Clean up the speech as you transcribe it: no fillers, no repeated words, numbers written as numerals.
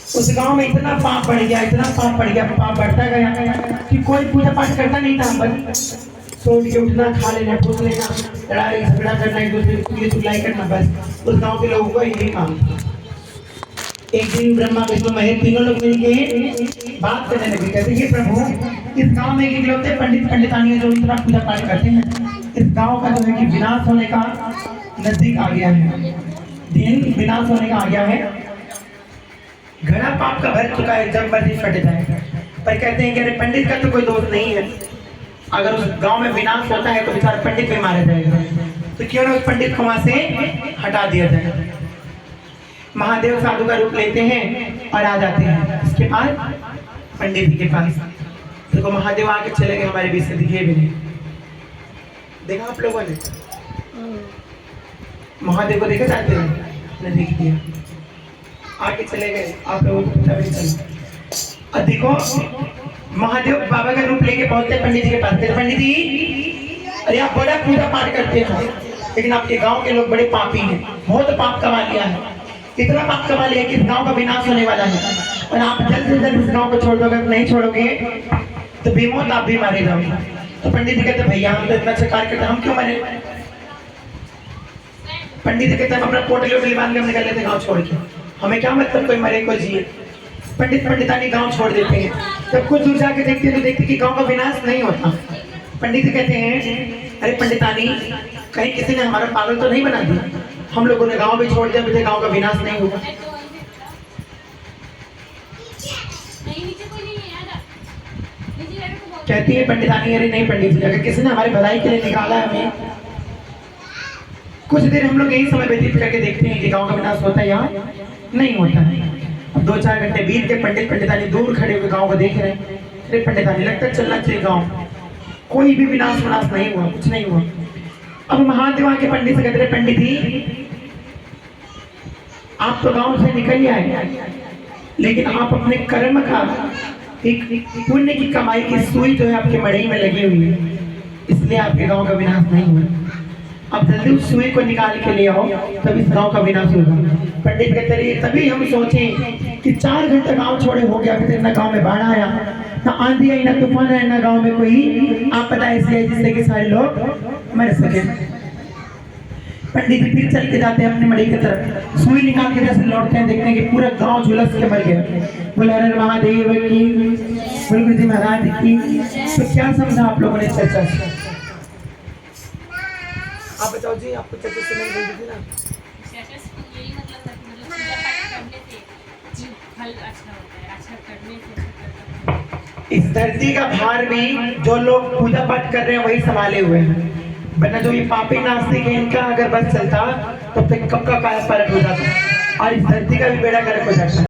उस गांव में इतना पाप बढ़ गया, इतना पाप बढ़ गया, पाप बढ़ता गया कि कोई पूजा पाठ करता नहीं था। बस सो के उठना, खा लेना, फूस लेना, लड़ाई झगड़ा करना, एक दूसरे की चुगलाई करना, बस उस गांव के लोगों को यही काम था। एक दिन ब्रह्मा विष्णु महेश तीनों लोग मिलके बात करने लगे, कहते कि प्रभु इस गांव में इकलौते पंडित पंडितानी जो इतना पूजा पाठ करते हैं, इस गांव का जो है कि विनाश होने का नजदीक आ गया है, दिन विनाश होने का आ गया है, घड़ा पाप का भर चुका है, जब मर्जी फट जाए। पर कहते हैं कि अरे पंडित का तो कोई दोष नहीं है, अगर उस गांव में विनाश होता है तो बेचारा पंडित भी मारा जाएगा, तो क्यों ना उस पंडित को वहां से हटा दिया जाए। महादेव साधु का रूप लेते हैं और आ जाते हैं इसके पास, पंडित जी के पास। देखो महादेव आके चले गए, हमारे बीच से दिखे भी नहीं। देखा आप लोगों ने महादेव को देखा जाते हैं? नहीं देख दिया, आके चले गए। आप लोगों को पता भी चला। और देखो महादेव बाबा का रूप लेके पहुंचते पंडित जी के पास। पंडित जी अरे आप बड़ा पूजा पाठ करते हैं, लेकिन आपके गांव के लोग बड़े पापी हैं, बहुत पाप कमा लिया है, इतना पाप कमा लिया कि इस गांव का विनाश होने वाला है, और आप जल्द से जल्द इस गांव को छोड़ दोगे, नहीं छोड़ोगे तो बेमौत आप भी मारे जाओगे। तो पंडित जी कहते भैया हम तो इतना अच्छा कार्य करते, हम क्यों मरे? पंडित जी कहते हम अपना पोटली वोटली बांध के हम निकल लेते गाँव छोड़ के, हमें क्या मतलब कोई मरे कोई जिए। पंडित पंडितानी गांव छोड़ देते हैं। जब कुछ दूर जाके देखते हैं तो देखते कि गांव का विनाश नहीं होता। पंडित कहते हैं अरे पंडितानी कहीं किसी ने हमारा पागल तो नहीं बना दिया, हम लोगों ने गांव भी छोड़ दिया, मुझे गांव का विनाश नहीं होगा। कहती है पंडितानी अरे नहीं पंडित जी, अगर किसी ने हमारे भलाई के लिए निकाला है हमें, कुछ देर हम लोग यही समय व्यतीत करके देखते हैं कि गांव का विनाश होता है या नहीं होता है। अब 2-4 घंटे बीत के पंडित पंडितानी दूर खड़े हुए गांव को देख रहे हैं। अरे पंडितानी लगता है चलना चाहिए गांव, कोई भी विनाश विनाश नहीं हुआ, कुछ नहीं हुआ। अब महादेव आके पंडित से कहते रहे पंडित जी आप तो गांव से निकल ही आए, लेकिन आप अपने कर्म का एक पुण्य की कमाई की सुई जो है आपके मड़ई में लगी हुई है, इसलिए आपके गांव का विनाश नहीं हुआ। अब जल्दी उस सुई को निकाल के ले आओ, तब इस गांव का विनाश होगा। पंडित कहते रहिए तभी हम सोचे कि 4 घंटा गांव छोड़े हो गया, फिर ना गांव में बाढ़ आया, ना आंधी आई, ना तूफान आया, ना गांव में कोई आपदा ऐसी है जिससे कि सारे लोग मर सके। पंडित जी फिर चल के जाते हैं अपने मड़ी की तरफ, सुई निकाल के जैसे लौटते हैं, देखते हैं कि पूरा गांव झुलस के मर गया। बोला हर महादेव की, गुरु जी महाराज की। तो क्या समझा आप लोगों ने चर्चा से? आप बताओ जी, आपको चर्चा से नहीं बोल दी ना? यही मतलब था कि पूजा पाठ करने से फल अच्छा होता है, अच्छा करने से। इस धरती का भार भी जो लोग पूजा पाठ कर रहे हैं वही संभाले हुए हैं, वरना जो ये पापी नास्तिक है इनका अगर बस चलता तो फिर कब का काया पलट हो जाता और इस धरती का भी बेड़ा गर्क हो जाता।